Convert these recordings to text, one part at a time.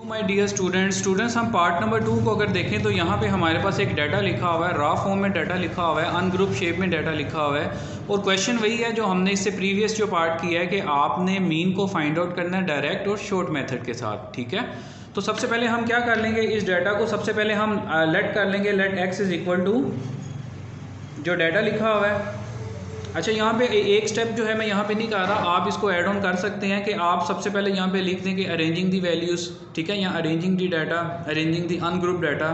My dear students हम part number 2 को अगर देखें तो यहाँ पे हमारे पास एक डाटा लिखा हुआ है, रॉ फॉर्म में डाटा लिखा हुआ है, अनग्रुप शेप में डाटा लिखा हुआ है और क्वेश्चन वही है जो हमने इससे प्रीवियस जो पार्ट किया है कि आपने मीन को फाइंड आउट करना है डायरेक्ट और शॉर्ट मेथड के साथ। ठीक है, तो सबसे पहले हम क्या कर लेंगे, इस डाटा को सबसे पहले हम लेट कर लेंगे, let x is equal to जो डाटा लिखा हुआ है। अच्छा, यहाँ पे एक स्टेप जो है मैं यहाँ पे नहीं कर रहा, आप इसको ऐड ऑन कर सकते हैं कि आप सबसे पहले यहाँ पे लिख दें कि अरेंजिंग दी वैल्यूज़। ठीक है, यहाँ arranging the data, arranging the ungroup data,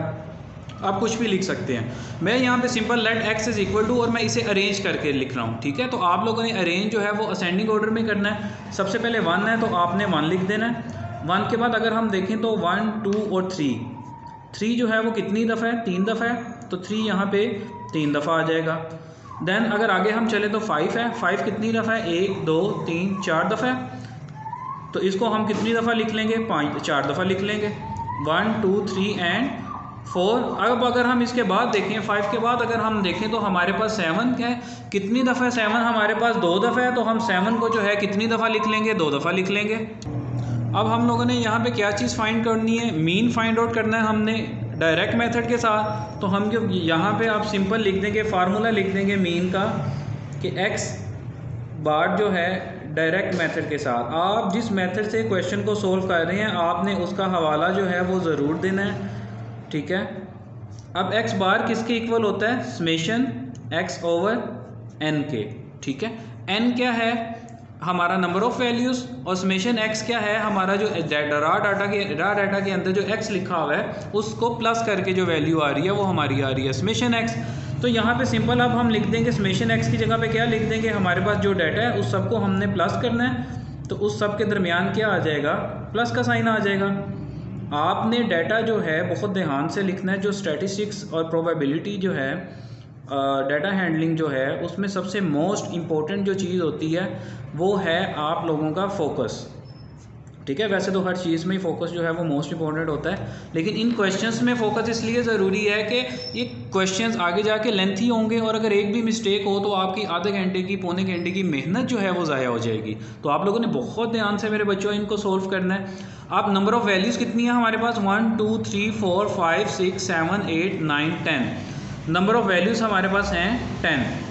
आप कुछ भी लिख सकते हैं। मैं यहाँ पे simple let x is equal to और मैं इसे अरेंज करके लिख रहा हूँ। ठीक है, तो आप लोगों ने अरेंज जो है वो असेंडिंग ऑर्डर में करना है। सबसे पहले 1 है तो आपने 1 लिख देना है। 1 के बाद अगर हम देखें तो 1, 2 और 3 जो है वो कितनी दफ़ा है, 3 दफ़ा है, तो 3 यहाँ पे 3 दफ़ा आ जाएगा। देन अगर आगे हम चले तो 5 है, 5 कितनी दफ़ा है, 1, 2, 3, 4 दफ़ा है, तो इसको हम कितनी दफ़ा लिख लेंगे, 4 दफ़ा लिख लेंगे, 1, 2, 3 एंड 4। अब अगर हम इसके बाद देखें 5 के बाद अगर हम देखें तो हमारे पास 7 है, कितनी दफ़ा है 7, हमारे पास 2 दफ़ा है, तो हम 7 को जो है कितनी दफ़ा लिख लेंगे, 2 दफ़ा लिख लेंगे। अब हम लोगों ने यहाँ पे क्या चीज़ फाइंड करनी है, मीन फाइंड आउट करना है हमने डायरेक्ट मेथड के साथ। तो हम जो यहाँ पे आप सिंपल लिख देंगे, फार्मूला लिख देंगे मीन का कि एक्स बार जो है डायरेक्ट मेथड के साथ, आप जिस मेथड से क्वेश्चन को सोल्व कर रहे हैं आपने उसका हवाला जो है वो ज़रूर देना है। ठीक है, अब एक्स बार किसके इक्वल होता है, समेशन एक्स ओवर एन के। ठीक है, एन क्या है, हमारा नंबर ऑफ़ वैल्यूज़, और समेशन एक्स क्या है, हमारा जो रॉ डाटा के अंदर जो एक्स लिखा हुआ है उसको प्लस करके जो वैल्यू आ रही है वो हमारी आ रही है समेशन एक्स। तो यहाँ पे सिंपल अब हम लिख देंगे समेशन एक्स की जगह पे क्या लिख देंगे, हमारे पास जो डाटा है उस सब को हमने प्लस करना है, तो उस सब के दरमियान क्या आ जाएगा, प्लस का साइन आ जाएगा। आपने डाटा जो है बहुत ध्यान से लिखना है। जो स्टैटिस्टिक्स और प्रोबेबिलिटी जो है, डाटा हैंडलिंग जो है, उसमें सबसे मोस्ट इम्पॉर्टेंट जो चीज़ होती है वो है आप लोगों का फोकस। ठीक है, वैसे तो हर चीज़ में ही फोकस जो है वो मोस्ट इम्पॉर्टेंट होता है, लेकिन इन क्वेश्चंस में फोकस इसलिए ज़रूरी है कि ये क्वेश्चंस आगे जाके लेंथी होंगे और अगर एक भी मिस्टेक हो तो आपकी आधे घंटे की, पौने घंटे की मेहनत जो है वो ज़ाया हो जाएगी। तो आप लोगों ने बहुत ध्यान से मेरे बच्चों इनको सोल्व करना है। आप नंबर ऑफ़ वैल्यूज़ कितनी है हमारे पास, 1, 2, 3, 4, 5, 6, 7, 8, 9, 10 नंबर ऑफ़ वैल्यूज़ हमारे पास हैं 10।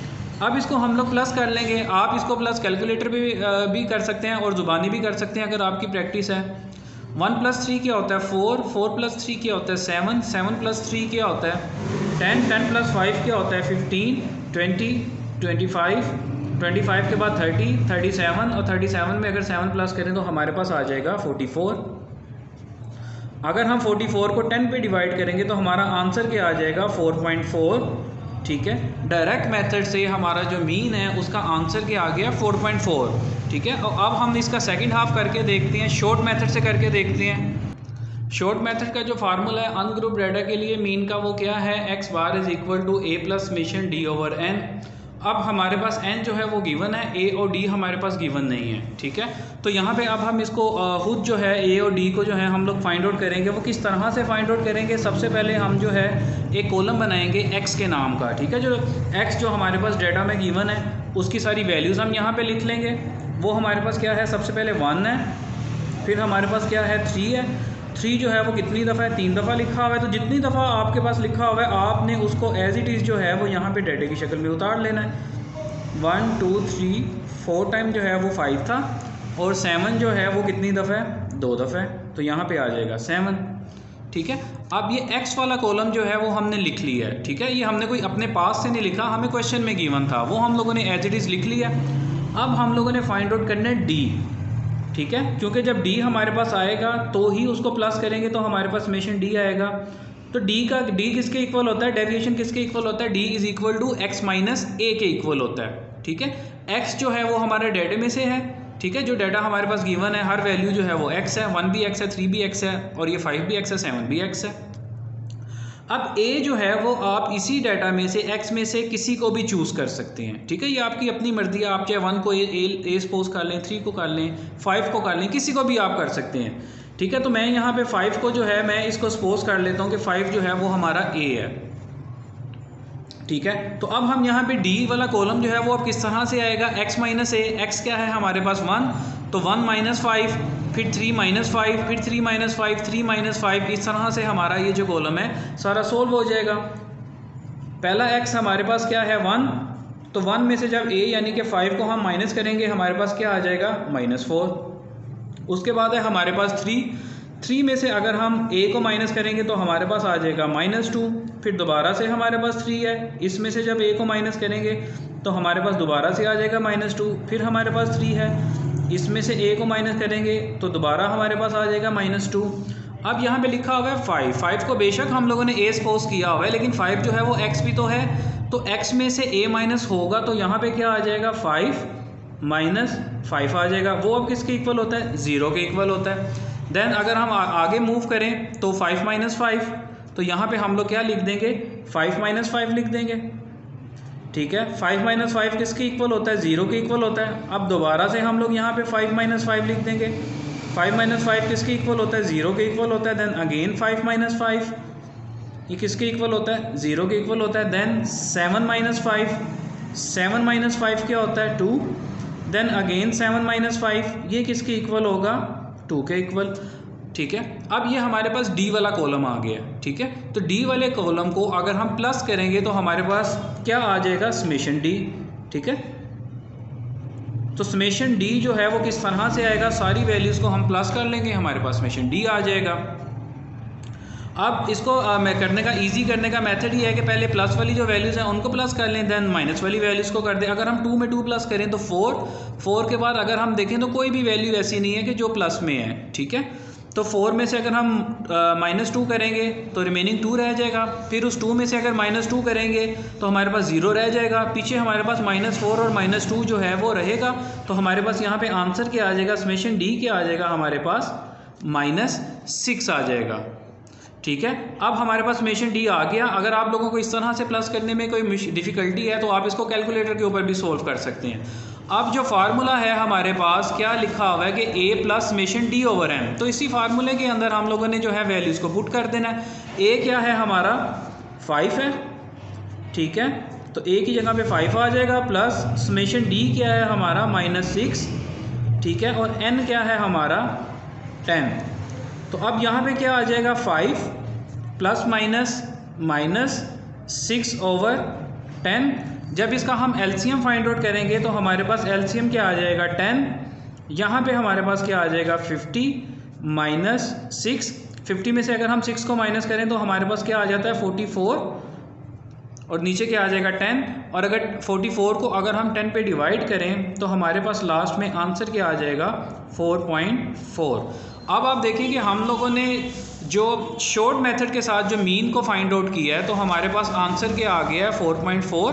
अब इसको हम लोग प्लस कर लेंगे। आप इसको प्लस कैलकुलेटर भी कर सकते हैं और ज़ुबानी भी कर सकते हैं अगर आपकी प्रैक्टिस है। 1 + 3 क्या होता है 4, 4 + 3 क्या होता है 7, 7 + 3 क्या होता है 10, 10 + 5 क्या होता है 15, 20, 25, 25 के बाद 30, 37 और 37 में अगर 7 प्लस करें तो हमारे पास आ जाएगा 44। अगर हम 44 को 10 पे डिवाइड करेंगे तो हमारा आंसर क्या आ जाएगा 4.4। ठीक है, डायरेक्ट मेथड से हमारा जो मीन है उसका आंसर क्या आ गया 4.4। ठीक है, और अब हम इसका सेकंड हाफ करके देखते हैं, शॉर्ट मेथड से करके देखते हैं। शॉर्ट मेथड का जो फार्मूला है अनग्रुप डाटा के लिए मीन का वो क्या है, x bar is equal to a plus summation d over n. अब हमारे पास n जो है वो गिवन है, a और d हमारे पास गिवन नहीं है। ठीक है, तो यहाँ पे अब हम इसको खुद जो है a और d को जो है हम लोग फाइंड आउट करेंगे। वो किस तरह से फाइंड आउट करेंगे, सबसे पहले हम जो है एक कॉलम बनाएंगे x के नाम का। ठीक है, जो x जो हमारे पास डाटा में गिवन है उसकी सारी वैल्यूज़ हम यहाँ पर लिख लेंगे। वो हमारे पास क्या है, सबसे पहले 1 है, फिर हमारे पास क्या है 3 है। 3 जो है वो कितनी दफ़ा है, 3 दफ़ा लिखा हुआ है, तो जितनी दफ़ा आपके पास लिखा हुआ है आपने उसको एज इट इज़ जो है वो यहाँ पे डाटे की शक्ल में उतार लेना है। 1, 2, 3, 4 टाइम जो है वो 5 था और 7 जो है वो कितनी दफ़ा है, 2 दफ़ा है, तो यहाँ पे आ जाएगा 7। ठीक है, अब ये x वाला कॉलम जो है वो हमने लिख लिया है। ठीक है, ये हमने कोई अपने पास से नहीं लिखा, हमें क्वेश्चन में गिवन था, वो हम लोगों ने एज इट इज़ लिख लिया। अब हम लोगों ने फाइंड आउट करना है d। ठीक है, क्योंकि जब d हमारे पास आएगा तो ही उसको प्लस करेंगे तो हमारे पास समेशन d आएगा। तो d किसके इक्वल होता है, डेविएशन किसके इक्वल होता है, d is equal to x minus a के इक्वल होता है। ठीक है, x जो है वो हमारे डाटे में से है। ठीक है, जो डाटा हमारे पास गिवन है हर वैल्यू जो है वो x है, 1 भी x है, 3 भी x है और ये 5 भी x है, 7 भी x है। अब a जो है वो आप इसी डाटा में से x में से किसी को भी चूज़ कर सकते हैं। ठीक है, ये आपकी अपनी मर्जी है, आप चाहे 1 को a सपोज कर लें, 3 को कर लें, 5 को कर लें, किसी को भी आप कर सकते हैं। ठीक है, तो मैं यहाँ पे 5 को जो है मैं इसको सपोज कर लेता हूँ कि 5 जो है वो हमारा a है। ठीक है, तो अब हम यहाँ पे d वाला कॉलम जो है वो अब किस तरह से आएगा, x माइनस a, x क्या है हमारे पास 1, तो 1 - 5, फिर 3 - 5, फिर 3 - 5, 3 - 5, इस तरह से हमारा ये जो कॉलम है सारा सोल्व हो जाएगा। पहला x हमारे पास क्या है 1, तो 1 में से जब a यानी कि 5 को हम माइनस करेंगे हमारे पास क्या आ जाएगा -4। उसके बाद है हमारे पास 3 में से अगर हम a को माइनस करेंगे तो हमारे पास आ जाएगा -2। फिर दोबारा से हमारे पास 3 है, इसमें से जब a को माइनस करेंगे तो हमारे पास दोबारा से आ जाएगा -2। फिर हमारे पास 3 है, इसमें से a को माइनस करेंगे तो दोबारा हमारे पास आ जाएगा -2। अब यहाँ पे लिखा हुआ है 5 को बेशक हम लोगों ने a सपोज किया हुआ है, लेकिन 5 जो है वो x भी तो है, तो x में से a माइनस होगा तो यहाँ पे क्या आ जाएगा 5 - 5 आ जाएगा। वो अब किसके इक्वल होता है, 0 के इक्वल होता है। देन अगर हम आगे मूव करें तो 5 - 5, तो यहाँ पे हम लोग क्या लिख देंगे 5 - 5 लिख देंगे, ठीक है। 5 - 5 किसके इक्वल होता है, 0 के इक्वल होता है। अब दोबारा से हम लोग यहाँ पे 5 - 5 लिख देंगे, 5 - 5 किसके इक्वल होता है, 0 के इक्वल होता है। देन अगेन 5 - 5, ये किसके इक्वल होता है, 0 के इक्वल होता है। देन 7 - 5, 7 - 5 क्या होता है 2। देन अगेन 7 - 5, ये किसके इक्वल होगा, 2 के इक्वल, ठीक है। अब ये हमारे पास डी वाला कॉलम आ गया, ठीक है। तो डी वाले कॉलम को अगर हम प्लस करेंगे तो हमारे पास क्या आ जाएगा, समेशन डी, ठीक है। तो समेशन डी जो है वो किस तरह से आएगा, सारी वैल्यूज़ को हम प्लस कर लेंगे, हमारे पास समेशन डी आ जाएगा। अब इसको मैं करने का ईजी करने का मेथड ये है कि पहले प्लस वाली जो वैल्यूज़ हैं उनको प्लस कर लें, देन माइनस वाली वैल्यूज़ को कर दें। अगर हम 2 में 2 प्लस करें तो 4 के बाद अगर हम देखें तो कोई भी वैल्यू ऐसी नहीं है कि जो प्लस में है, ठीक है। तो 4 में से अगर हम -2 करेंगे तो रिमेनिंग 2 रह जाएगा। फिर उस 2 में से अगर -2 करेंगे तो हमारे पास 0 रह जाएगा। पीछे हमारे पास -4 और -2 जो है वो रहेगा। तो हमारे पास यहाँ पे आंसर क्या आ जाएगा, समेशन डी क्या आ जाएगा, हमारे पास -6 आ जाएगा, ठीक है। अब हमारे पास समेशन डी आ गया। अगर आप लोगों को इस तरह से प्लस करने में कोई डिफ़िकल्टी है तो आप इसको कैलकुलेटर के ऊपर भी सोल्व कर सकते हैं। अब जो फार्मूला है हमारे पास क्या लिखा हुआ है कि a plus summation d over m, तो इसी फार्मूले के अंदर हम लोगों ने जो है वैल्यूज़ को पुट कर देना है। a क्या है हमारा 5 है, ठीक है, तो a की जगह पे 5 आ जाएगा, प्लस समेशन d क्या है हमारा -6, ठीक है, और n क्या है हमारा 10। तो अब यहाँ पे क्या आ जाएगा 5 प्लस माइनस 6 ओवर 10। जब इसका हम एलसीएम फाइंड आउट करेंगे तो हमारे पास एलसीएम क्या आ जाएगा 10, यहाँ पे हमारे पास क्या आ जाएगा 50 - 6। 50 में से अगर हम 6 को माइनस करें तो हमारे पास क्या आ जाता है 44, और नीचे क्या आ जाएगा 10। और अगर 44 को अगर हम 10 पे डिवाइड करें तो हमारे पास लास्ट में आंसर क्या आ जाएगा 4.4। अब आप देखिए कि हम लोगों ने जो शॉर्ट मेथड के साथ जो मीन को फाइंड आउट किया है तो हमारे पास आंसर क्या आ गया है 4.4,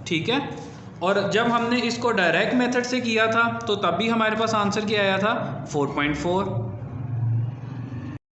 ठीक है। और जब हमने इसको डायरेक्ट मेथड से किया था तो तब भी हमारे पास आंसर क्या आया था 4.4।